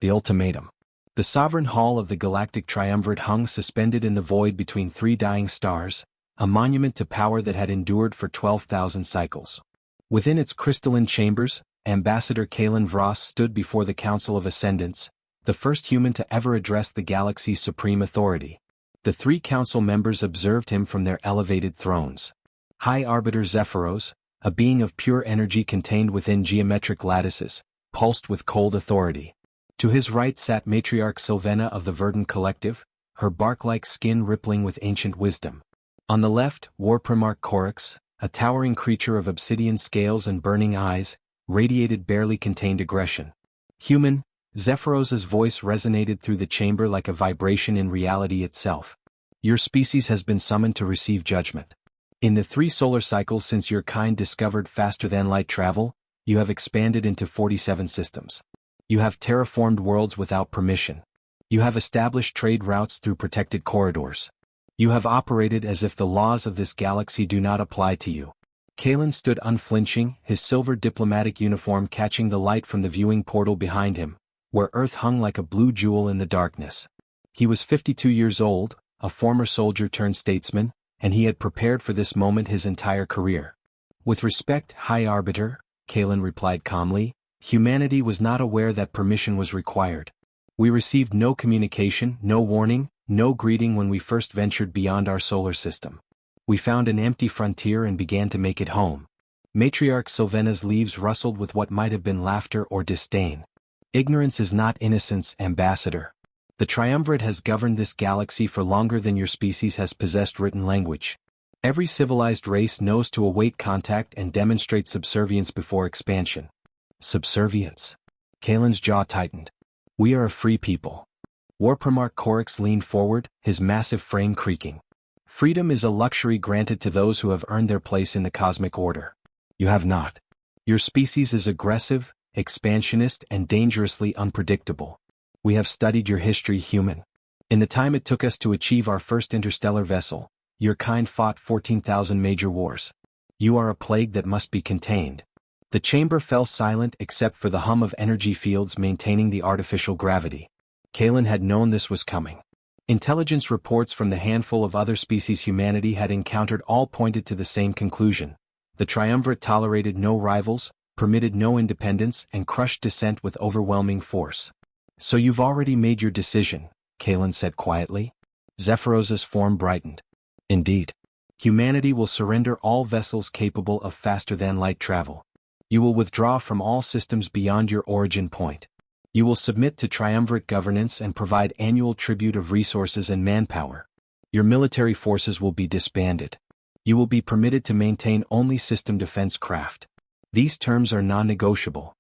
The ultimatum. The sovereign hall of the Galactic Triumvirate hung suspended in the void between three dying stars, a monument to power that had endured for 12,000 cycles. Within its crystalline chambers, Ambassador Kalen Vross stood before the Council of Ascendants, the first human to ever address the galaxy's supreme authority. The three council members observed him from their elevated thrones. High Arbiter Zephyros, a being of pure energy contained within geometric lattices, pulsed with cold authority. To his right sat Matriarch Sylvena of the Verdant Collective, her bark-like skin rippling with ancient wisdom. On the left, War Primarch Corax, a towering creature of obsidian scales and burning eyes, radiated barely contained aggression. Human, Zephyros's voice resonated through the chamber like a vibration in reality itself. Your species has been summoned to receive judgment. In the 3 solar cycles since your kind discovered faster-than-light travel, you have expanded into 47 systems. You have terraformed worlds without permission. You have established trade routes through protected corridors. You have operated as if the laws of this galaxy do not apply to you. Kalen stood unflinching, his silver diplomatic uniform catching the light from the viewing portal behind him, where Earth hung like a blue jewel in the darkness. He was 52 years old, a former soldier turned statesman, and he had prepared for this moment his entire career. With respect, High Arbiter, Kalen replied calmly, humanity was not aware that permission was required. We received no communication, no warning, no greeting when we first ventured beyond our solar system. We found an empty frontier and began to make it home. Matriarch Sylvena's leaves rustled with what might have been laughter or disdain. Ignorance is not innocence, Ambassador. The Triumvirate has governed this galaxy for longer than your species has possessed written language. Every civilized race knows to await contact and demonstrate subservience before expansion. Subservience. Kalen's jaw tightened. We are a free people. War Primarch Corax leaned forward, his massive frame creaking. Freedom is a luxury granted to those who have earned their place in the cosmic order. You have not. Your species is aggressive, expansionist, and dangerously unpredictable. We have studied your history, human. In the time it took us to achieve our first interstellar vessel, your kind fought 14,000 major wars. You are a plague that must be contained. The chamber fell silent except for the hum of energy fields maintaining the artificial gravity. Kalen had known this was coming. Intelligence reports from the handful of other species humanity had encountered all pointed to the same conclusion. The Triumvirate tolerated no rivals, permitted no independence, and crushed dissent with overwhelming force. So you've already made your decision, Kalen said quietly. Zephyros's form brightened. Indeed. Humanity will surrender all vessels capable of faster-than-light travel. You will withdraw from all systems beyond your origin point. You will submit to Triumvirate governance and provide annual tribute of resources and manpower. Your military forces will be disbanded. You will be permitted to maintain only system defense craft. These terms are non-negotiable.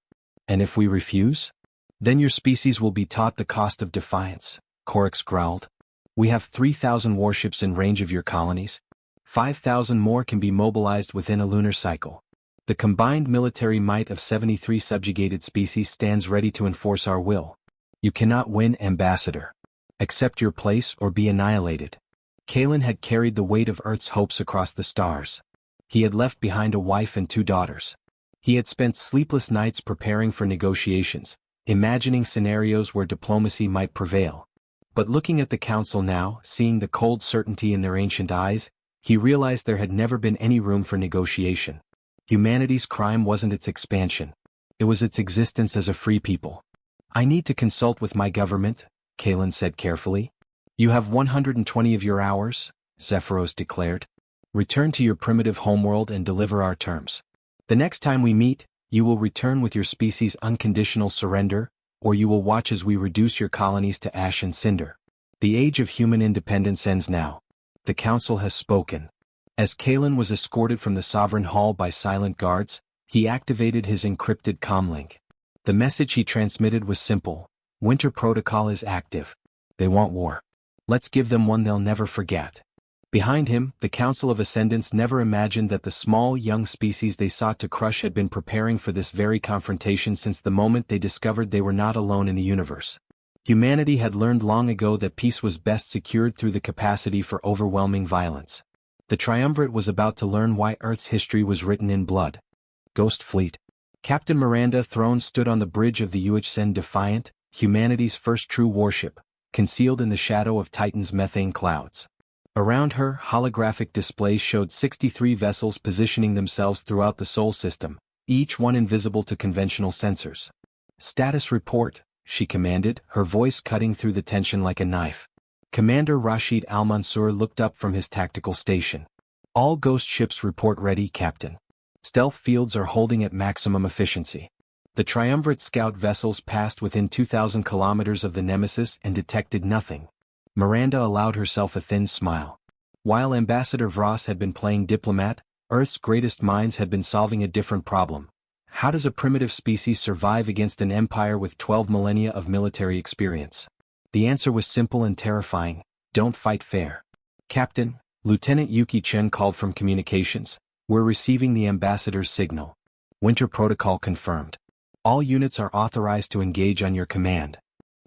And if we refuse? Then your species will be taught the cost of defiance, Corax growled. We have 3,000 warships in range of your colonies. 5,000 more can be mobilized within a lunar cycle. The combined military might of 73 subjugated species stands ready to enforce our will. You cannot win, Ambassador. Accept your place or be annihilated. Kalen had carried the weight of Earth's hopes across the stars. He had left behind a wife and 2 daughters. He had spent sleepless nights preparing for negotiations, imagining scenarios where diplomacy might prevail. But looking at the council now, seeing the cold certainty in their ancient eyes, he realized there had never been any room for negotiation. Humanity's crime wasn't its expansion. It was its existence as a free people. I need to consult with my government, Kalen said carefully. You have 120 of your hours, Zephyros declared. Return to your primitive homeworld and deliver our terms. The next time we meet, you will return with your species' unconditional surrender, or you will watch as we reduce your colonies to ash and cinder. The age of human independence ends now. The council has spoken. As Kalen was escorted from the Sovereign Hall by silent guards, he activated his encrypted comlink. The message he transmitted was simple. Winter Protocol is active. They want war. Let's give them one they'll never forget. Behind him, the Council of Ascendants never imagined that the small young species they sought to crush had been preparing for this very confrontation since the moment they discovered they were not alone in the universe. Humanity had learned long ago that peace was best secured through the capacity for overwhelming violence. The Triumvirate was about to learn why Earth's history was written in blood. Ghost Fleet. Captain Miranda Throne stood on the bridge of the UHSN defiant, humanity's first true warship, concealed in the shadow of Titan's methane clouds. Around her, holographic displays showed 63 vessels positioning themselves throughout the Sol system, each one invisible to conventional sensors. "Status report," she commanded, her voice cutting through the tension like a knife. Commander Rashid Al-Mansur looked up from his tactical station. "All ghost ships report ready, Captain. Stealth fields are holding at maximum efficiency." The triumvirate scout vessels passed within 2,000 kilometers of the Nemesis and detected nothing. Miranda allowed herself a thin smile. While Ambassador Vross had been playing diplomat, Earth's greatest minds had been solving a different problem. How does a primitive species survive against an empire with 12 millennia of military experience? The answer was simple and terrifying: don't fight fair. "Captain," Lieutenant Yuki Chen called from communications, "we're receiving the ambassador's signal. Winter protocol confirmed. All units are authorized to engage on your command."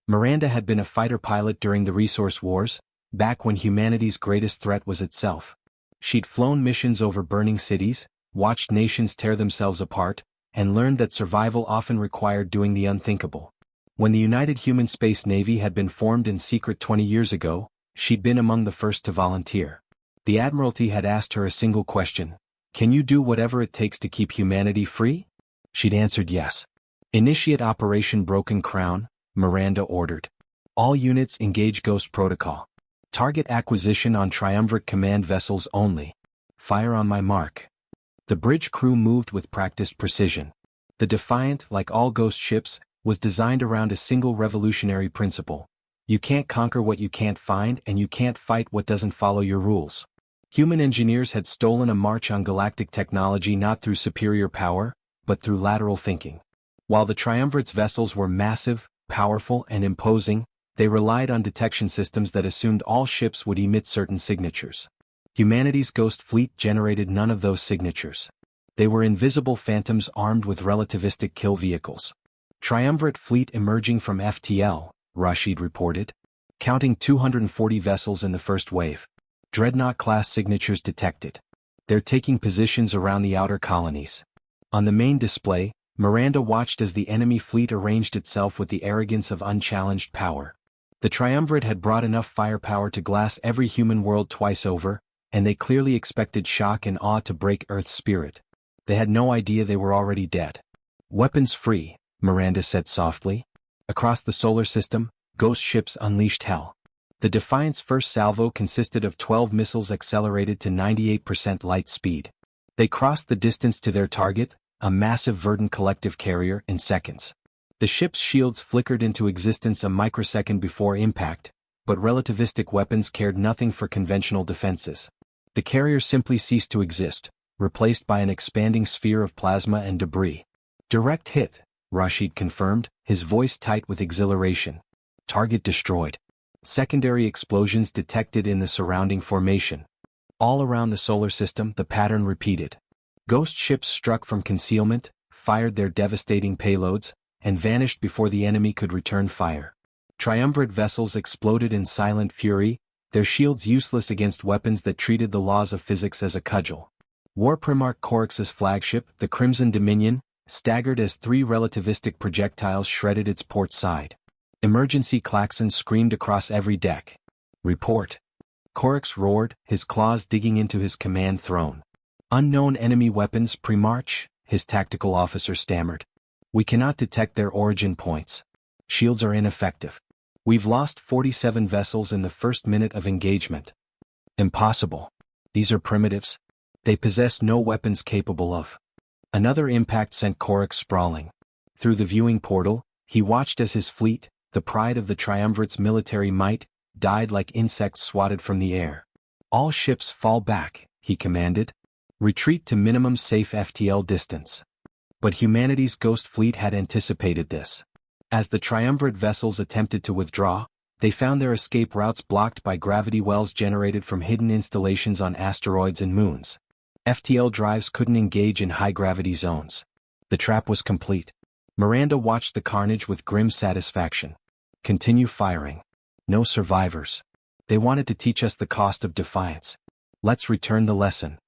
Miranda had been a fighter pilot during the Resource Wars, back when humanity's greatest threat was itself. She'd flown missions over burning cities, watched nations tear themselves apart, and learned that survival often required doing the unthinkable. When the United Human Space Navy had been formed in secret 20 years ago, she'd been among the first to volunteer. The Admiralty had asked her a single question: "Can you do whatever it takes to keep humanity free?" She'd answered yes. "Initiate Operation Broken Crown," Miranda ordered. "All units engage Ghost Protocol. Target acquisition on triumvirate command vessels only. Fire on my mark." The bridge crew moved with practiced precision. The Defiant, like all Ghost ships, was designed around a single revolutionary principle: you can't conquer what you can't find, and you can't fight what doesn't follow your rules. Human engineers had stolen a march on galactic technology not through superior power, but through lateral thinking. While the Triumvirate's vessels were massive, powerful, and imposing, they relied on detection systems that assumed all ships would emit certain signatures. Humanity's Ghost Fleet generated none of those signatures. They were invisible phantoms armed with relativistic kill vehicles. "Triumvirate fleet emerging from FTL," Rashid reported. "Counting 240 vessels in the first wave. Dreadnought-class signatures detected. They're taking positions around the outer colonies." On the main display, Miranda watched as the enemy fleet arranged itself with the arrogance of unchallenged power. The Triumvirate had brought enough firepower to glass every human world twice over, and they clearly expected shock and awe to break Earth's spirit. They had no idea they were already dead. "Weapons free," Miranda said softly. Across the solar system, Ghost ships unleashed hell. The Defiant's first salvo consisted of 12 missiles accelerated to 98% light speed. They crossed the distance to their target, a massive Verdant collective carrier, in seconds. The ship's shields flickered into existence a microsecond before impact, but relativistic weapons cared nothing for conventional defenses. The carrier simply ceased to exist, replaced by an expanding sphere of plasma and debris. "Direct hit," Rashid confirmed, his voice tight with exhilaration. "Target destroyed." Secondary explosions detected in the surrounding formation. All around the solar system, the pattern repeated. Ghost ships struck from concealment, fired their devastating payloads, and vanished before the enemy could return fire. Triumvirate vessels exploded in silent fury, their shields useless against weapons that treated the laws of physics as a cudgel. War Primarch Coryx's flagship, the Crimson Dominion, staggered as 3 relativistic projectiles shredded its port side. Emergency klaxons screamed across every deck. "Report." Coryx roared, his claws digging into his command throne. "Unknown enemy weapons, Primarch," his tactical officer stammered. "We cannot detect their origin points. Shields are ineffective. We've lost 47 vessels in the first minute of engagement." "Impossible. These are primitives. They possess no weapons capable of." Another impact sent Coryx sprawling. Through the viewing portal, he watched as his fleet, the pride of the Triumvirate's military might, died like insects swatted from the air. "All ships fall back," he commanded. "Retreat to minimum safe FTL distance." But humanity's Ghost Fleet had anticipated this. As the Triumvirate vessels attempted to withdraw, they found their escape routes blocked by gravity wells generated from hidden installations on asteroids and moons. FTL drives couldn't engage in high-gravity zones. The trap was complete. Miranda watched the carnage with grim satisfaction. "Continue firing. No survivors. They wanted to teach us the cost of defiance. Let's return the lesson."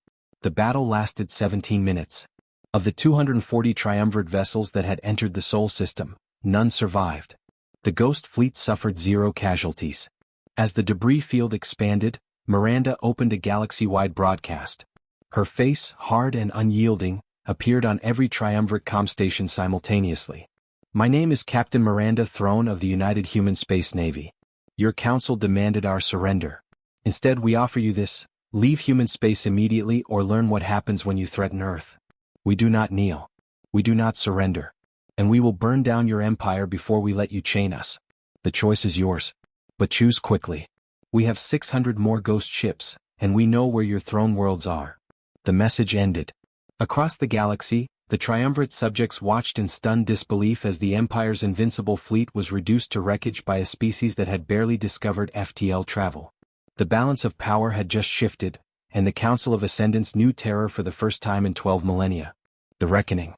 The battle lasted 17 minutes. Of the 240 Triumvirate vessels that had entered the Sol system, none survived. The Ghost Fleet suffered 0 casualties. As the debris field expanded, Miranda opened a galaxy-wide broadcast. Her face, hard and unyielding, appeared on every triumvirate comm station simultaneously. My name is Captain Miranda Throne of the United Human Space Navy. Your council demanded our surrender. Instead, we offer you this: leave human space immediately or learn what happens when you threaten Earth. We do not kneel. We do not surrender. And we will burn down your empire before we let you chain us. The choice is yours. But choose quickly. We have 600 more ghost ships, and we know where your throne worlds are. The message ended. Across the galaxy, the triumvirate subjects watched in stunned disbelief as the Empire's invincible fleet was reduced to wreckage by a species that had barely discovered FTL travel. The balance of power had just shifted, and the Council of Ascendants knew terror for the first time in 12 millennia. The Reckoning.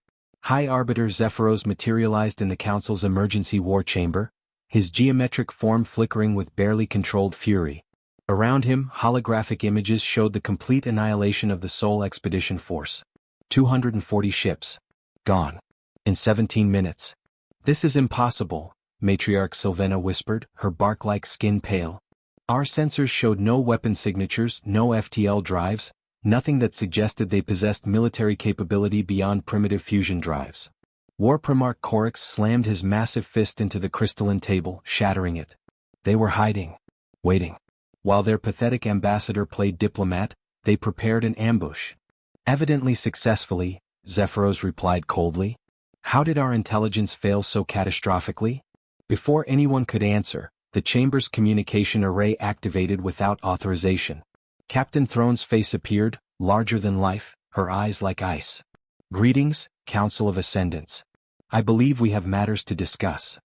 High Arbiter Zephyros materialized in the Council's emergency war chamber, his geometric form flickering with barely controlled fury. Around him, holographic images showed the complete annihilation of the Sol Expedition Force. 240 ships. Gone. In 17 minutes. This is impossible, Matriarch Sylvena whispered, her bark-like skin pale. Our sensors showed no weapon signatures, no FTL drives, nothing that suggested they possessed military capability beyond primitive fusion drives. War Primarch Coryx slammed his massive fist into the crystalline table, shattering it. They were hiding. Waiting. While their pathetic ambassador played diplomat, they prepared an ambush. Evidently successfully, Zephyros replied coldly. How did our intelligence fail so catastrophically? Before anyone could answer, the chamber's communication array activated without authorization. Captain Throne's face appeared, larger than life, her eyes like ice. Greetings, Council of Ascendants. I believe we have matters to discuss.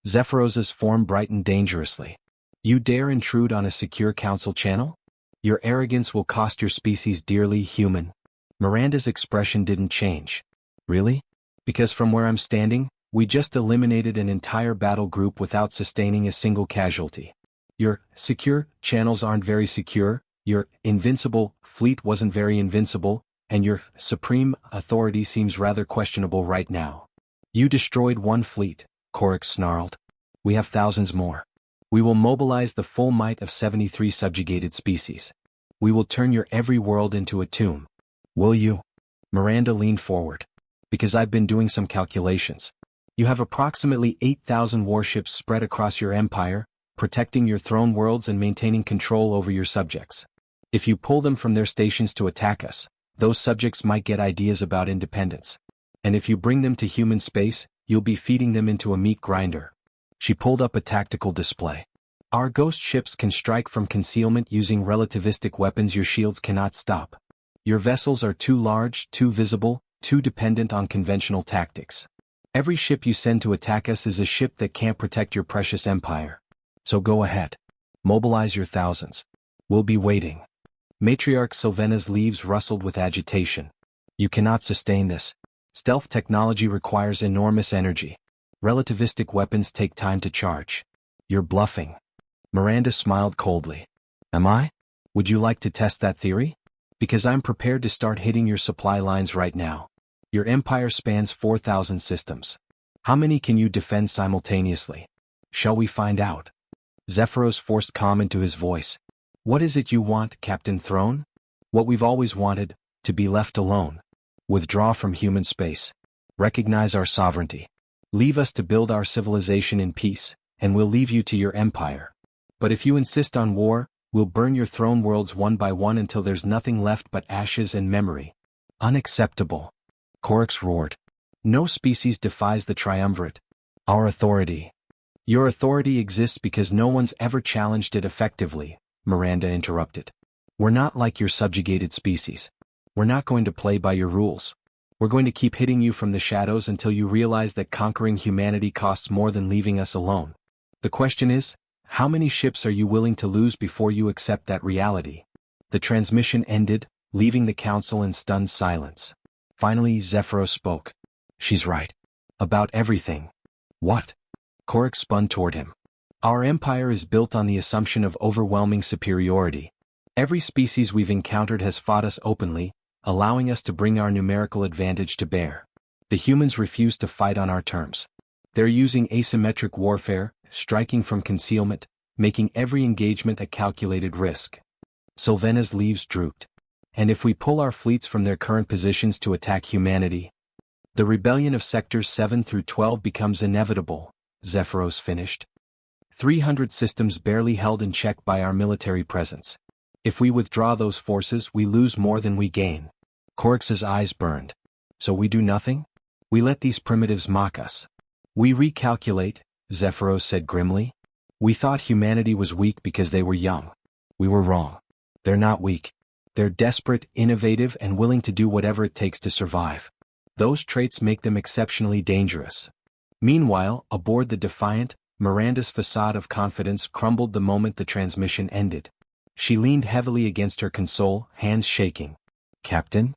Zephyros's form brightened dangerously. You dare intrude on a secure council channel? Your arrogance will cost your species dearly, human. Miranda's expression didn't change. Really? Because from where I'm standing, we just eliminated an entire battle group without sustaining a single casualty. Your secure channels aren't very secure, your invincible fleet wasn't very invincible, and your supreme authority seems rather questionable right now. You destroyed one fleet, Coryx snarled. We have thousands more. We will mobilize the full might of 73 subjugated species. We will turn your every world into a tomb. Will you? Miranda leaned forward. Because I've been doing some calculations. You have approximately 8,000 warships spread across your empire, protecting your throne worlds and maintaining control over your subjects. If you pull them from their stations to attack us, those subjects might get ideas about independence. And if you bring them to human space, you'll be feeding them into a meat grinder. She pulled up a tactical display. Our ghost ships can strike from concealment using relativistic weapons your shields cannot stop. Your vessels are too large, too visible, too dependent on conventional tactics. Every ship you send to attack us is a ship that can't protect your precious empire. So go ahead. Mobilize your thousands. We'll be waiting. Matriarch Sylvena's leaves rustled with agitation. You cannot sustain this. Stealth technology requires enormous energy. Relativistic weapons take time to charge. You're bluffing. Miranda smiled coldly. Am I? Would you like to test that theory? Because I'm prepared to start hitting your supply lines right now. Your empire spans 4,000 systems. How many can you defend simultaneously? Shall we find out? Zephyros forced calm into his voice. What is it you want, Captain Throne? What we've always wanted, to be left alone. Withdraw from human space. Recognize our sovereignty. Leave us to build our civilization in peace, and we'll leave you to your empire. But if you insist on war, we'll burn your throne worlds one by one until there's nothing left but ashes and memory. Unacceptable. Coryx roared. No species defies the triumvirate. Our authority. Your authority exists because no one's ever challenged it effectively, Miranda interrupted. We're not like your subjugated species. We're not going to play by your rules. We're going to keep hitting you from the shadows until you realize that conquering humanity costs more than leaving us alone. The question is, how many ships are you willing to lose before you accept that reality? The transmission ended, leaving the council in stunned silence. Finally, Zephyros spoke. She's right. About everything. What? Coryx spun toward him. Our empire is built on the assumption of overwhelming superiority. Every species we've encountered has fought us openly, allowing us to bring our numerical advantage to bear. The humans refuse to fight on our terms. They're using asymmetric warfare, striking from concealment, making every engagement a calculated risk. Sylvena's leaves drooped. And if we pull our fleets from their current positions to attack humanity, the rebellion of Sectors 7 through 12 becomes inevitable, Zephyros finished. 300 systems barely held in check by our military presence. If we withdraw those forces, we lose more than we gain. Corix's eyes burned. So we do nothing? We let these primitives mock us. We recalculate, Zephyros said grimly. We thought humanity was weak because they were young. We were wrong. They're not weak. They're desperate, innovative, and willing to do whatever it takes to survive. Those traits make them exceptionally dangerous. Meanwhile, aboard the Defiant, Miranda's facade of confidence crumbled the moment the transmission ended. She leaned heavily against her console, hands shaking. Captain?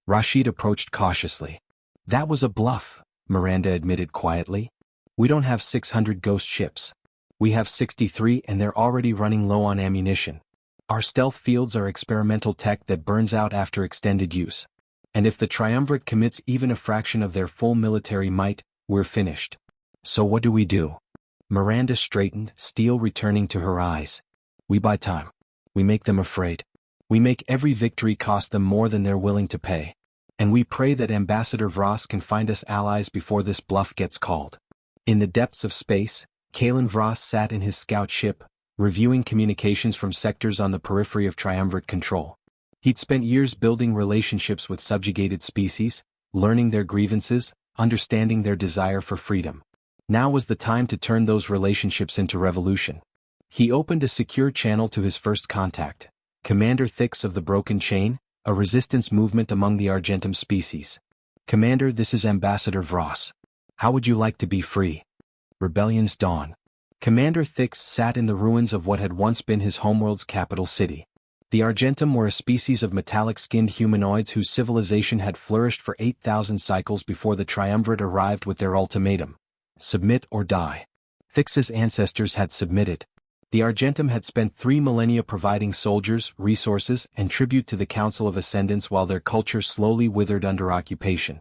Rashid approached cautiously. That was a bluff, Miranda admitted quietly. We don't have 600 ghost ships. We have 63 and they're already running low on ammunition. Our stealth fields are experimental tech that burns out after extended use. And if the Triumvirate commits even a fraction of their full military might, we're finished. So what do we do? Miranda straightened, steel returning to her eyes. We buy time. We make them afraid. We make every victory cost them more than they're willing to pay. And we pray that Ambassador Vras can find us allies before this bluff gets called. In the depths of space, Kalen Vras sat in his scout ship, reviewing communications from sectors on the periphery of Triumvirate control. He'd spent years building relationships with subjugated species, learning their grievances, understanding their desire for freedom. Now was the time to turn those relationships into revolution. He opened a secure channel to his first contact, Commander Thix of the Broken Chain, a resistance movement among the Argentum species. Commander, this is Ambassador Vras. How would you like to be free? Rebellion's dawn. Commander Thix sat in the ruins of what had once been his homeworld's capital city. The Argentum were a species of metallic-skinned humanoids whose civilization had flourished for 8,000 cycles before the Triumvirate arrived with their ultimatum. Submit or die. Thix's ancestors had submitted. The Argentum had spent 3 millennia providing soldiers, resources, and tribute to the Council of Ascendants while their culture slowly withered under occupation.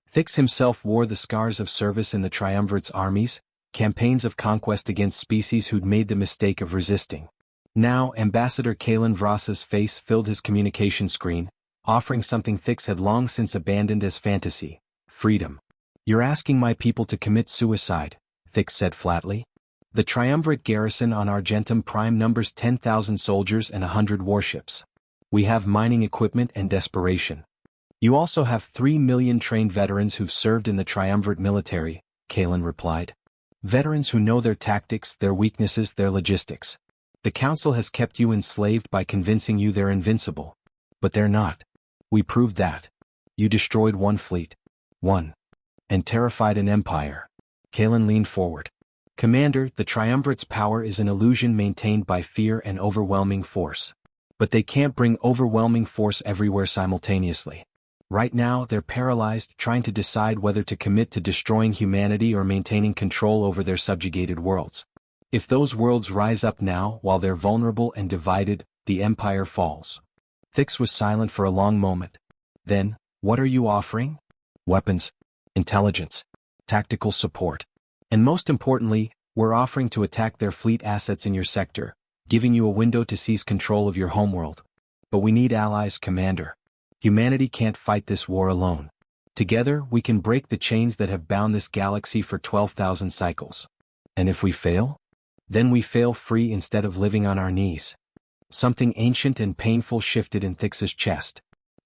Thix himself wore the scars of service in the Triumvirate's armies, campaigns of conquest against species who'd made the mistake of resisting. Now, Ambassador Kalen Vras's face filled his communication screen, offering something Thix had long since abandoned as fantasy: freedom. You're asking my people to commit suicide, Thix said flatly. The Triumvirate garrison on Argentum Prime numbers 10,000 soldiers and 100 warships. We have mining equipment and desperation. You also have 3 million trained veterans who've served in the Triumvirate military, Kalen replied. Veterans who know their tactics, their weaknesses, their logistics. The Council has kept you enslaved by convincing you they're invincible. But they're not. We proved that. You destroyed one fleet. One. And terrified an empire. Kalen leaned forward. Commander, the Triumvirate's power is an illusion maintained by fear and overwhelming force. But they can't bring overwhelming force everywhere simultaneously. Right now, they're paralyzed, trying to decide whether to commit to destroying humanity or maintaining control over their subjugated worlds. If those worlds rise up now, while they're vulnerable and divided, the empire falls. Thix was silent for a long moment. Then, what are you offering? Weapons, intelligence, tactical support. And most importantly, we're offering to attack their fleet assets in your sector, giving you a window to seize control of your homeworld. But we need allies, Commander. Humanity can't fight this war alone. Together, we can break the chains that have bound this galaxy for 12,000 cycles. And if we fail? Then we fail free instead of living on our knees. Something ancient and painful shifted in Thix's chest.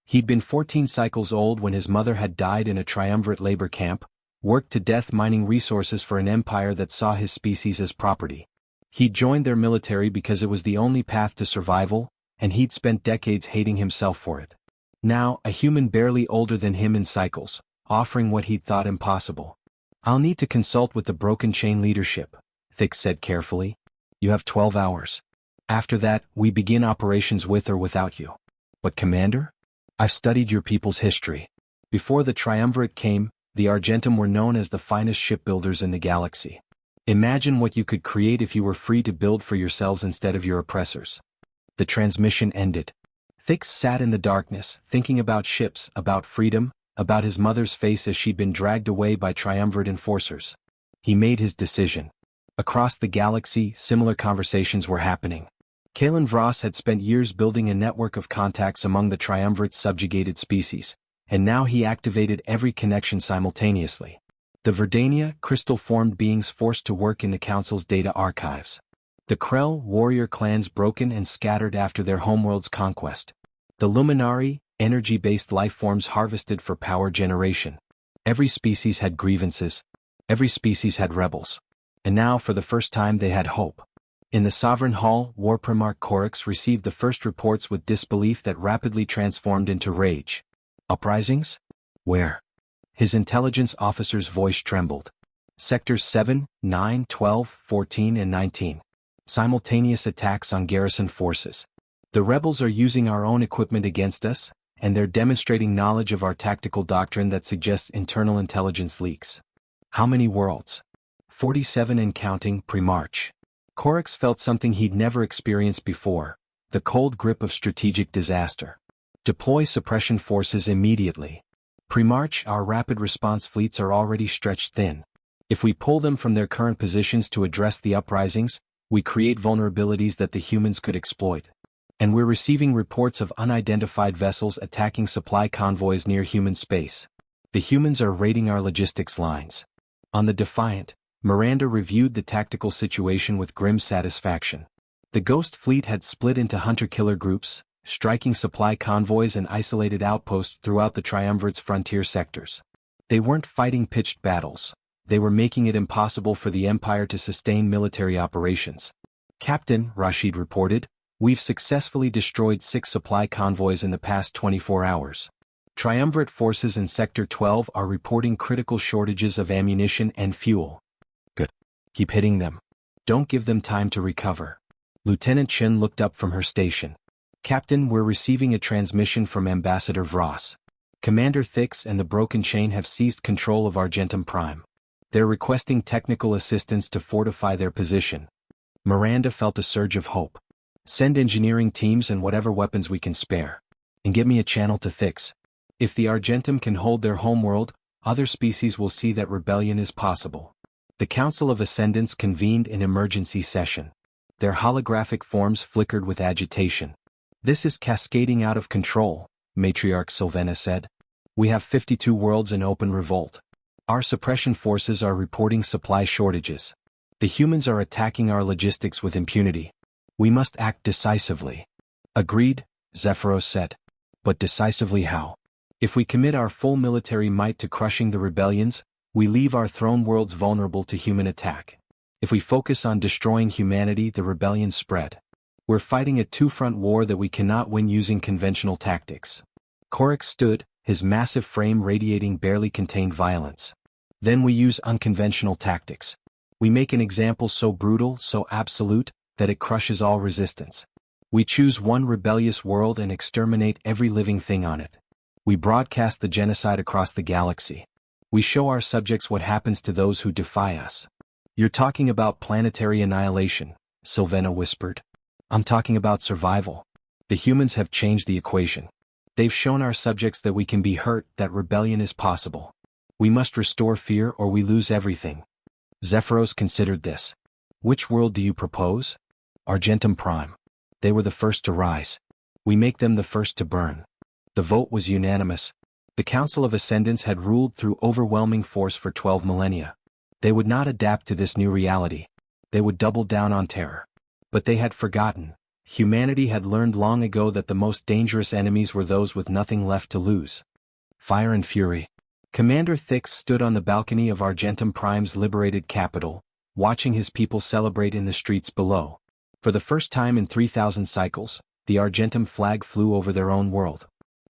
He'd been 14 cycles old when his mother had died in a Triumvirate labor camp, worked to death mining resources for an empire that saw his species as property. He'd joined their military because it was the only path to survival, and he'd spent decades hating himself for it. Now, a human barely older than him in cycles, offering what he'd thought impossible. I'll need to consult with the Broken Chain leadership, Thix said carefully. You have 12 hours. After that, we begin operations with or without you. But Commander? I've studied your people's history. Before the Triumvirate came, the Argentum were known as the finest shipbuilders in the galaxy. Imagine what you could create if you were free to build for yourselves instead of your oppressors. The transmission ended. Thix sat in the darkness, thinking about ships, about freedom, about his mother's face as she'd been dragged away by Triumvirate enforcers. He made his decision. Across the galaxy, similar conversations were happening. Kalen Vross had spent years building a network of contacts among the Triumvirate's subjugated species, and now he activated every connection simultaneously. The Verdania, crystal-formed beings forced to work in the Council's data archives. The Krell, warrior clans broken and scattered after their homeworld's conquest. The Luminari, energy-based lifeforms harvested for power generation. Every species had grievances. Every species had rebels. And now, for the first time, they had hope. In the Sovereign Hall, War Primarch Corax received the first reports with disbelief that rapidly transformed into rage. Uprisings? Where? His intelligence officer's voice trembled. Sectors 7, 9, 12, 14 and 19. Simultaneous attacks on garrison forces. The rebels are using our own equipment against us, and they're demonstrating knowledge of our tactical doctrine that suggests internal intelligence leaks. How many worlds? 47 and counting, Primarch. Corax felt something he'd never experienced before, the cold grip of strategic disaster. Deploy suppression forces immediately. Primarch, our rapid response fleets are already stretched thin. If we pull them from their current positions to address the uprisings, we create vulnerabilities that the humans could exploit. And we're receiving reports of unidentified vessels attacking supply convoys near human space. The humans are raiding our logistics lines. On the Defiant, Miranda reviewed the tactical situation with grim satisfaction. The Ghost Fleet had split into hunter-killer groups, striking supply convoys and isolated outposts throughout the Triumvirate's frontier sectors. They weren't fighting pitched battles. They were making it impossible for the Empire to sustain military operations. Captain, Rashid reported, we've successfully destroyed 6 supply convoys in the past 24 hours. Triumvirate forces in Sector 12 are reporting critical shortages of ammunition and fuel. Good. Keep hitting them. Don't give them time to recover. Lieutenant Chen looked up from her station. Captain, we're receiving a transmission from Ambassador Vross. Commander Thix and the Broken Chain have seized control of Argentum Prime. They're requesting technical assistance to fortify their position. Miranda felt a surge of hope. Send engineering teams and whatever weapons we can spare. And give me a channel to Thix. If the Argentum can hold their homeworld, other species will see that rebellion is possible. The Council of Ascendants convened in emergency session. Their holographic forms flickered with agitation. This is cascading out of control, Matriarch Sylvena said. We have 52 worlds in open revolt. Our suppression forces are reporting supply shortages. The humans are attacking our logistics with impunity. We must act decisively. Agreed, Zephyros said. But decisively how? If we commit our full military might to crushing the rebellions, we leave our throne worlds vulnerable to human attack. If we focus on destroying humanity, the rebellions spread. We're fighting a two-front war that we cannot win using conventional tactics. Corax stood, his massive frame radiating barely contained violence. Then we use unconventional tactics. We make an example so brutal, so absolute, that it crushes all resistance. We choose one rebellious world and exterminate every living thing on it. We broadcast the genocide across the galaxy. We show our subjects what happens to those who defy us. You're talking about planetary annihilation, Sylvena whispered. I'm talking about survival. The humans have changed the equation. They've shown our subjects that we can be hurt, that rebellion is possible. We must restore fear or we lose everything. Zephyros considered this. Which world do you propose? Argentum Prime. They were the first to rise. We make them the first to burn. The vote was unanimous. The Council of Ascendants had ruled through overwhelming force for 12 millennia. They would not adapt to this new reality. They would double down on terror. But they had forgotten. Humanity had learned long ago that the most dangerous enemies were those with nothing left to lose. Fire and fury. Commander Thix stood on the balcony of Argentum Prime's liberated capital, watching his people celebrate in the streets below. For the first time in 3,000 cycles, the Argentum flag flew over their own world.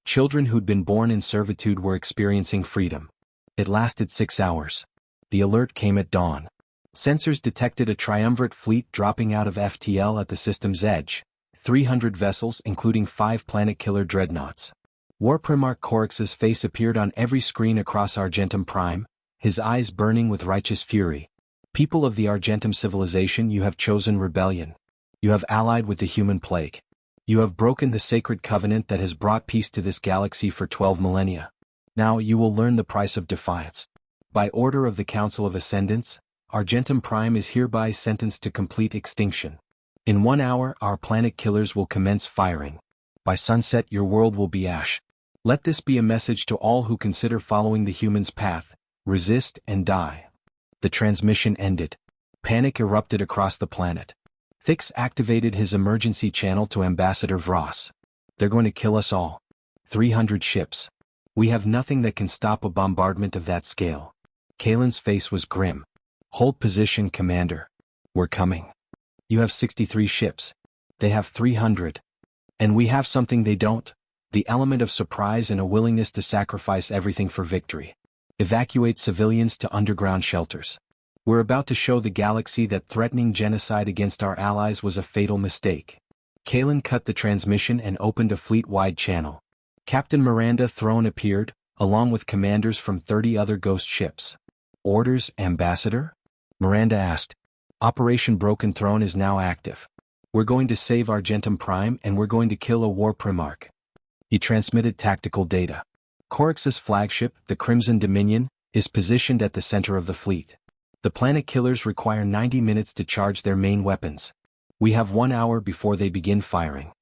Children who'd been born in servitude were experiencing freedom. It lasted 6 hours. The alert came at dawn. Sensors detected a triumvirate fleet dropping out of FTL at the system's edge. 300 vessels, including 5 planet-killer dreadnoughts. War Primarch Corax's face appeared on every screen across Argentum Prime, his eyes burning with righteous fury. People of the Argentum civilization, you have chosen rebellion. You have allied with the human plague. You have broken the sacred covenant that has brought peace to this galaxy for 12 millennia. Now you will learn the price of defiance. By order of the Council of Ascendants, Argentum Prime is hereby sentenced to complete extinction. In 1 hour, our planet killers will commence firing. By sunset, your world will be ash. Let this be a message to all who consider following the human's path: resist and die. The transmission ended. Panic erupted across the planet. Thix activated his emergency channel to Ambassador Vross. They're going to kill us all. 300 ships. We have nothing that can stop a bombardment of that scale. Kalen's face was grim. Hold position, Commander. We're coming. You have 63 ships. They have 300. And we have something they don't: the element of surprise and a willingness to sacrifice everything for victory. Evacuate civilians to underground shelters. We're about to show the galaxy that threatening genocide against our allies was a fatal mistake. Kalen cut the transmission and opened a fleet-wide channel. Captain Miranda Throne appeared, along with commanders from 30 other ghost ships. Orders, Ambassador? Miranda asked. Operation Broken Throne is now active. We're going to save Argentum Prime and we're going to kill a war primarch. He transmitted tactical data. Coryx's flagship, the Crimson Dominion, is positioned at the center of the fleet. The planet killers require 90 minutes to charge their main weapons. We have 1 hour before they begin firing.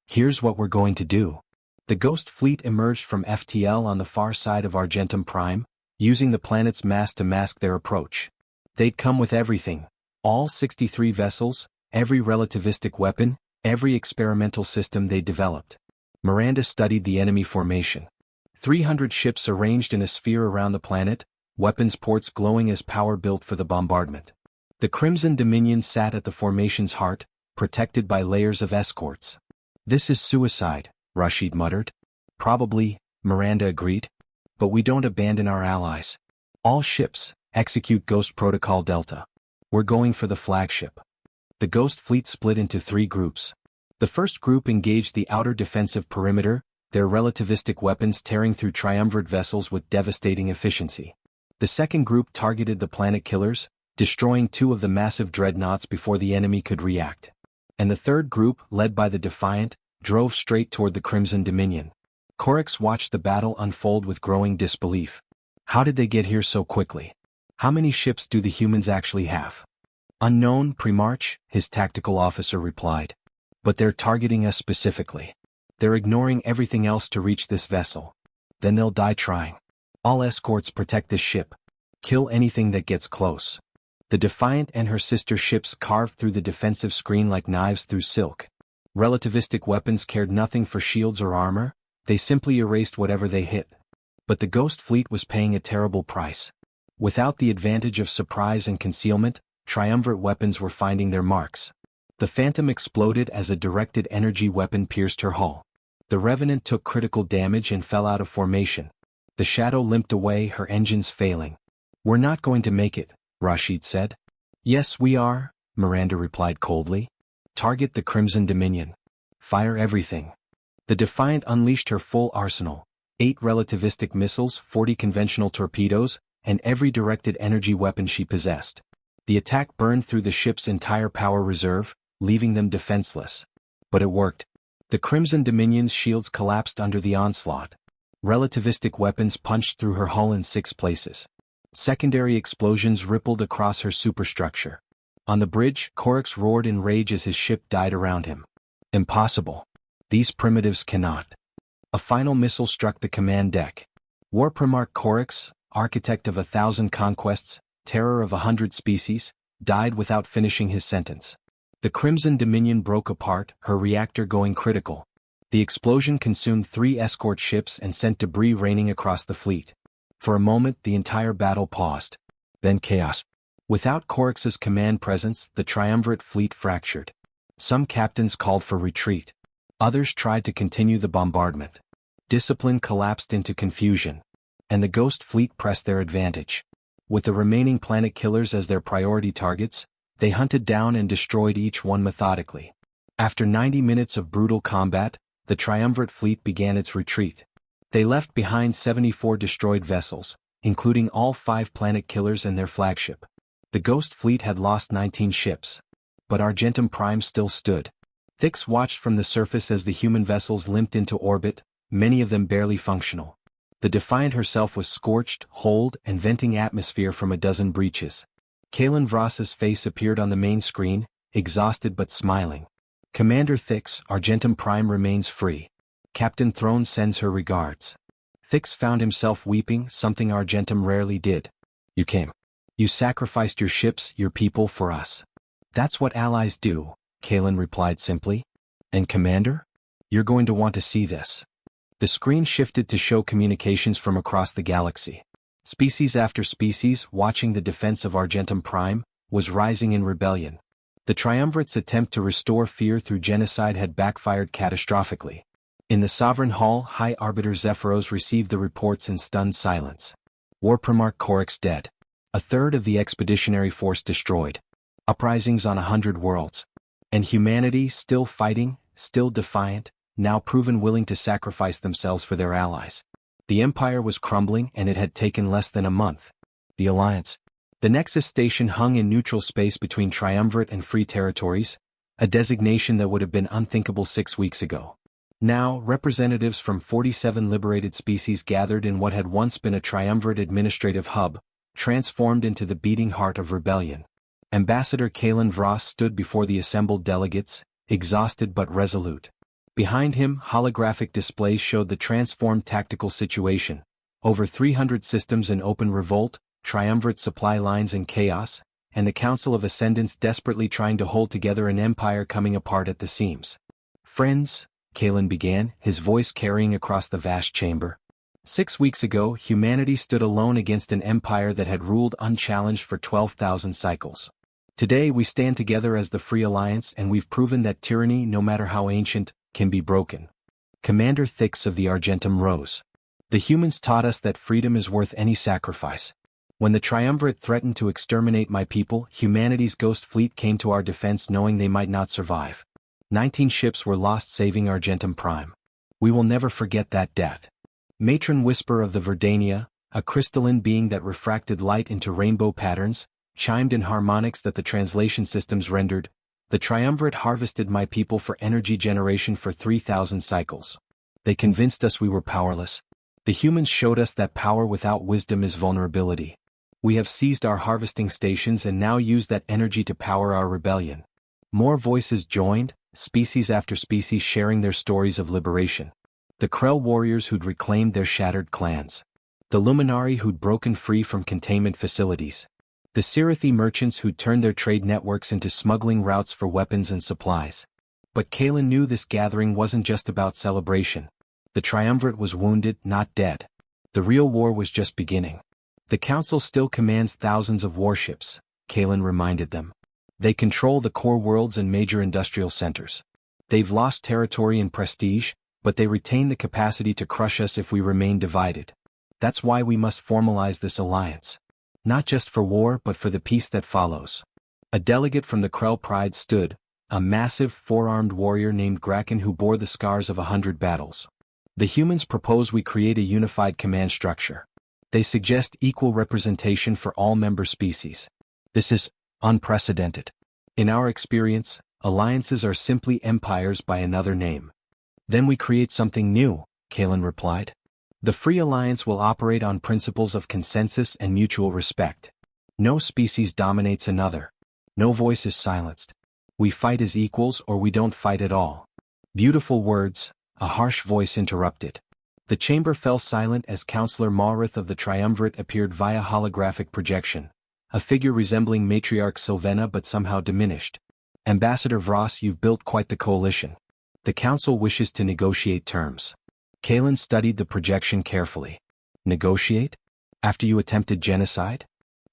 Here's what we're going to do. The Ghost Fleet emerged from FTL on the far side of Argentum Prime, using the planet's mass to mask their approach. They'd come with everything: all 63 vessels, every relativistic weapon, every experimental system they developed. Miranda studied the enemy formation. 300 ships arranged in a sphere around the planet, weapons ports glowing as power built for the bombardment. The Crimson Dominion sat at the formation's heart, protected by layers of escorts. This is suicide, Rashid muttered. Probably, Miranda agreed. But we don't abandon our allies. All ships, execute Ghost Protocol Delta. We're going for the flagship. The Ghost Fleet split into 3 groups. The first group engaged the outer defensive perimeter, their relativistic weapons tearing through triumvirate vessels with devastating efficiency. The second group targeted the planet killers, destroying 2 of the massive dreadnoughts before the enemy could react. And the third group, led by the Defiant, drove straight toward the Crimson Dominion. Coryx watched the battle unfold with growing disbelief. How did they get here so quickly? How many ships do the humans actually have? Unknown, Primarch, his tactical officer replied. But they're targeting us specifically. They're ignoring everything else to reach this vessel. Then they'll die trying. All escorts protect this ship. Kill anything that gets close. The Defiant and her sister ships carved through the defensive screen like knives through silk. Relativistic weapons cared nothing for shields or armor, they simply erased whatever they hit. But the Ghost Fleet was paying a terrible price. Without the advantage of surprise and concealment, triumvirate weapons were finding their marks. The Phantom exploded as a directed energy weapon pierced her hull. The Revenant took critical damage and fell out of formation. The Shadow limped away, her engines failing. We're not going to make it, Rashid said. Yes, we are, Miranda replied coldly. Target the Crimson Dominion. Fire everything. The Defiant unleashed her full arsenal: 8 relativistic missiles, 40 conventional torpedoes, and every directed energy weapon she possessed. The attack burned through the ship's entire power reserve, leaving them defenseless. But it worked. The Crimson Dominion's shields collapsed under the onslaught. Relativistic weapons punched through her hull in 6 places. Secondary explosions rippled across her superstructure. On the bridge, Coryx roared in rage as his ship died around him. Impossible. These primitives cannot. A final missile struck the command deck. War Primarch Coryx, architect of 1,000 conquests, terror of 100 species, died without finishing his sentence. The Crimson Dominion broke apart, her reactor going critical. The explosion consumed 3 escort ships and sent debris raining across the fleet. For a moment, the entire battle paused. Then chaos. Without Coryx's command presence, the triumvirate fleet fractured. Some captains called for retreat. Others tried to continue the bombardment. Discipline collapsed into confusion. And the Ghost Fleet pressed their advantage. With the remaining planet killers as their priority targets, they hunted down and destroyed each one methodically. After 90 minutes of brutal combat, the triumvirate fleet began its retreat. They left behind 74 destroyed vessels, including all 5 planet killers and their flagship. The Ghost Fleet had lost 19 ships. But Argentum Prime still stood. Thix watched from the surface as the human vessels limped into orbit, many of them barely functional. The Defiant herself was scorched, holed, and venting atmosphere from a dozen breaches. Kalen Vross's face appeared on the main screen, exhausted but smiling. Commander Thix, Argentum Prime remains free. Captain Throne sends her regards. Thix found himself weeping, something Argentum rarely did. You came. You sacrificed your ships, your people for us. That's what allies do, Kalen replied simply. And Commander? You're going to want to see this. The screen shifted to show communications from across the galaxy. Species after species, watching the defense of Argentum Prime, was rising in rebellion. The Triumvirate's attempt to restore fear through genocide had backfired catastrophically. In the Sovereign Hall, High Arbiter Zephyros received the reports in stunned silence. War Primarch Korix dead. A third of the expeditionary force destroyed. Uprisings on 100 worlds. And humanity still fighting, still defiant, now proven willing to sacrifice themselves for their allies. The Empire was crumbling, and it had taken less than a month. The Alliance. The Nexus Station hung in neutral space between Triumvirate and Free Territories, a designation that would have been unthinkable 6 weeks ago. Now, representatives from 47 liberated species gathered in what had once been a Triumvirate administrative hub, transformed into the beating heart of rebellion. Ambassador Kalen Vross stood before the assembled delegates, exhausted but resolute. Behind him, holographic displays showed the transformed tactical situation. Over 300 systems in open revolt, Triumvirate supply lines in chaos, and the Council of Ascendants desperately trying to hold together an empire coming apart at the seams. Friends, Kalen began, his voice carrying across the vast chamber. 6 weeks ago, humanity stood alone against an empire that had ruled unchallenged for 12,000 cycles. Today we stand together as the Free Alliance, and we've proven that tyranny, no matter how ancient, can be broken. Commander Thix of the Argentum rose. The humans taught us that freedom is worth any sacrifice. When the Triumvirate threatened to exterminate my people, humanity's ghost fleet came to our defense knowing they might not survive. 19 ships were lost saving Argentum Prime. We will never forget that debt. Matron Whisper of the Verdania, a crystalline being that refracted light into rainbow patterns, chimed in harmonics that the translation systems rendered. The Triumvirate harvested my people for energy generation for 3,000 cycles. They convinced us we were powerless. The humans showed us that power without wisdom is vulnerability. We have seized our harvesting stations and now use that energy to power our rebellion. More voices joined, species after species sharing their stories of liberation. The Krell warriors who'd reclaimed their shattered clans. The Luminari who'd broken free from containment facilities. The Sirathi merchants who'd turned their trade networks into smuggling routes for weapons and supplies. But Kalen knew this gathering wasn't just about celebration. The Triumvirate was wounded, not dead. The real war was just beginning. The Council still commands thousands of warships, Kalen reminded them. They control the core worlds and major industrial centers. They've lost territory and prestige, but they retain the capacity to crush us if we remain divided. That's why we must formalize this alliance. Not just for war but for the peace that follows. A delegate from the Krell Pride stood, a massive four-armed warrior named Graken who bore the scars of 100 battles. The humans propose we create a unified command structure. They suggest equal representation for all member species. This is unprecedented. In our experience, alliances are simply empires by another name. Then we create something new, Kalen replied. The Free Alliance will operate on principles of consensus and mutual respect. No species dominates another. No voice is silenced. We fight as equals or we don't fight at all. Beautiful words, a harsh voice interrupted. The chamber fell silent as Counselor Maurith of the Triumvirate appeared via holographic projection, a figure resembling Matriarch Sylvena but somehow diminished. Ambassador Vross, you've built quite the coalition. The Council wishes to negotiate terms. Kalen studied the projection carefully. Negotiate? After you attempted genocide?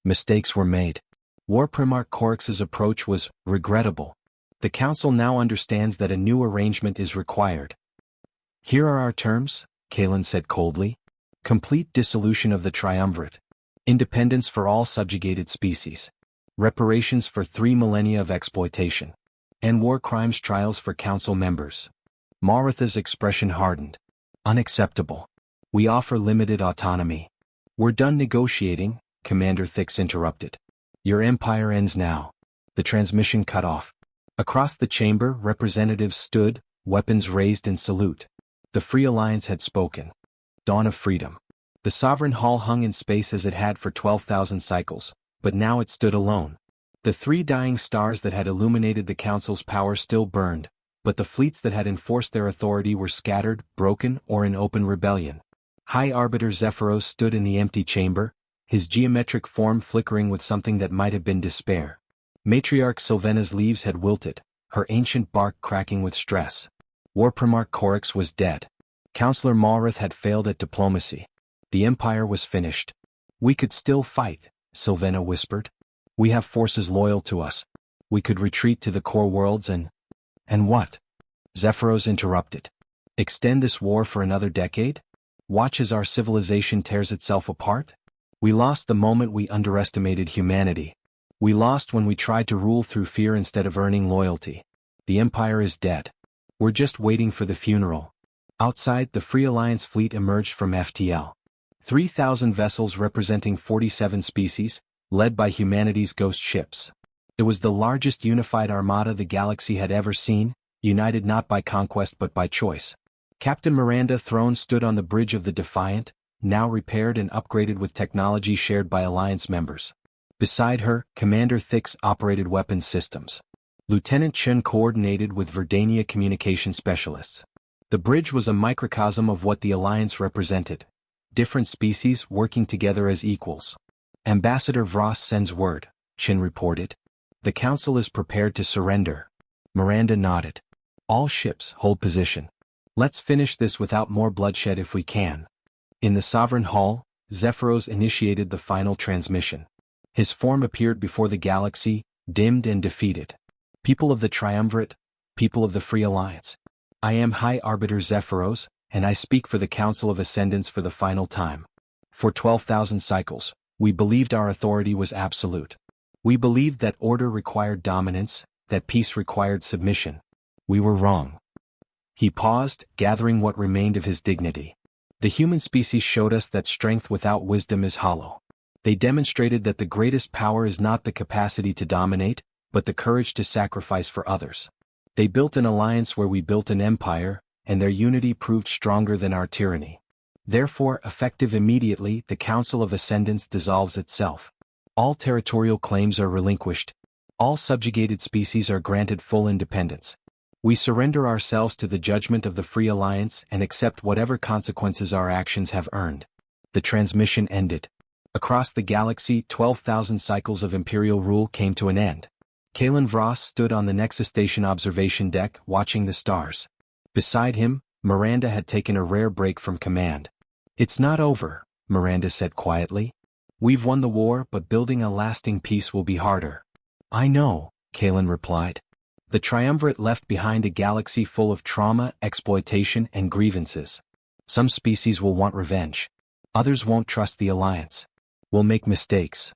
Mistakes were made. War Primarch Korix's approach was regrettable. The Council now understands that a new arrangement is required. Here are our terms, Kalen said coldly. Complete dissolution of the Triumvirate. Independence for all subjugated species. Reparations for 3 millennia of exploitation. And war crimes trials for Council members. Maritha's expression hardened. Unacceptable. We offer limited autonomy. We're done negotiating, Commander Thix interrupted. Your empire ends now. The transmission cut off. Across the chamber, representatives stood, weapons raised in salute. The Free Alliance had spoken. Dawn of freedom. The Sovereign Hall hung in space as it had for 12,000 cycles, but now it stood alone. The three dying stars that had illuminated the Council's power still burned, but the fleets that had enforced their authority were scattered, broken, or in open rebellion. High Arbiter Zephyros stood in the empty chamber, his geometric form flickering with something that might have been despair. Matriarch Sylvena's leaves had wilted, her ancient bark cracking with stress. War Primarch Coryx was dead. Councillor Malrith had failed at diplomacy. The Empire was finished. "We could still fight," Sylvena whispered. "We have forces loyal to us. We could retreat to the core worlds and what?" Zephyros interrupted. "Extend this war for another decade? Watch as our civilization tears itself apart? We lost the moment we underestimated humanity. We lost when we tried to rule through fear instead of earning loyalty. The Empire is dead. We're just waiting for the funeral." Outside, the Free Alliance fleet emerged from FTL. 3,000 vessels representing 47 species, led by humanity's ghost ships. It was the largest unified armada the galaxy had ever seen, united not by conquest but by choice. Captain Miranda Throne stood on the bridge of the Defiant, now repaired and upgraded with technology shared by Alliance members. Beside her, Commander Thix operated weapons systems. Lieutenant Chen coordinated with Verdania communication specialists. The bridge was a microcosm of what the Alliance represented. Different species working together as equals. "Ambassador Vross sends word," Chen reported. "The Council is prepared to surrender." Miranda nodded. "All ships hold position. Let's finish this without more bloodshed if we can." In the Sovereign Hall, Zephyros initiated the final transmission. His form appeared before the galaxy, dimmed and defeated. "People of the Triumvirate, people of the Free Alliance. I am High Arbiter Zephyros, and I speak for the Council of Ascendants for the final time. For 12,000 cycles, we believed our authority was absolute. We believed that order required dominance, that peace required submission. We were wrong." He paused, gathering what remained of his dignity. "The human species showed us that strength without wisdom is hollow. They demonstrated that the greatest power is not the capacity to dominate, but the courage to sacrifice for others. They built an alliance where we built an empire, and their unity proved stronger than our tyranny. Therefore, effective immediately, the Council of Ascendants dissolves itself. All territorial claims are relinquished. All subjugated species are granted full independence. We surrender ourselves to the judgment of the Free Alliance and accept whatever consequences our actions have earned." The transmission ended. Across the galaxy, 12,000 cycles of Imperial rule came to an end. Kalen Vross stood on the Nexus Station observation deck, watching the stars. Beside him, Miranda had taken a rare break from command. "It's not over," Miranda said quietly. "We've won the war, but building a lasting peace will be harder." "I know," Kalen replied. "The Triumvirate left behind a galaxy full of trauma, exploitation, and grievances. Some species will want revenge. Others won't trust the Alliance. We'll make mistakes.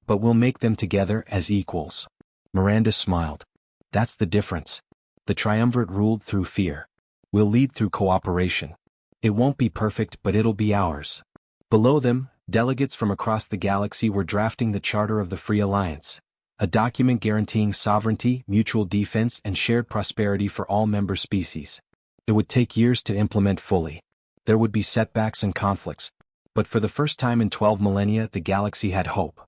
But we'll make them together as equals." Miranda smiled. "That's the difference. The Triumvirate ruled through fear. We'll lead through cooperation. It won't be perfect, but it'll be ours." Below them, delegates from across the galaxy were drafting the Charter of the Free Alliance, a document guaranteeing sovereignty, mutual defense, and shared prosperity for all member species. It would take years to implement fully. There would be setbacks and conflicts. But for the first time in 12 millennia, the galaxy had hope.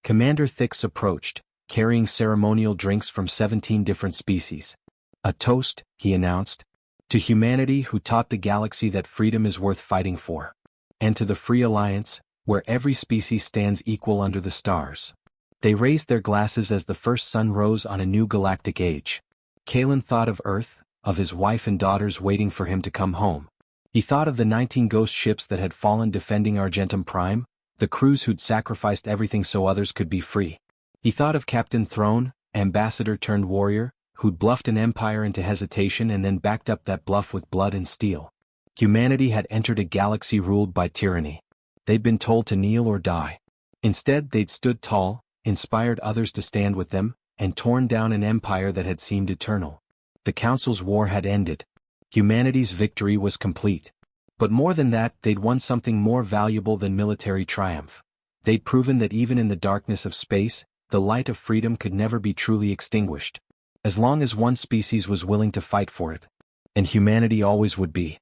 Commander Thix approached, carrying ceremonial drinks from 17 different species. "A toast," he announced, "to humanity who taught the galaxy that freedom is worth fighting for. And to the Free Alliance, where every species stands equal under the stars." They raised their glasses as the first sun rose on a new galactic age. Kalen thought of Earth, of his wife and daughters waiting for him to come home. He thought of the 19 ghost ships that had fallen defending Argentum Prime, the crews who'd sacrificed everything so others could be free. He thought of Captain Throne, ambassador-turned-warrior, who'd bluffed an empire into hesitation and then backed up that bluff with blood and steel. Humanity had entered a galaxy ruled by tyranny. They'd been told to kneel or die. Instead, they'd stood tall, inspired others to stand with them, and torn down an empire that had seemed eternal. The Council's war had ended. Humanity's victory was complete. But more than that, they'd won something more valuable than military triumph. They'd proven that even in the darkness of space, the light of freedom could never be truly extinguished. As long as one species was willing to fight for it. And humanity always would be.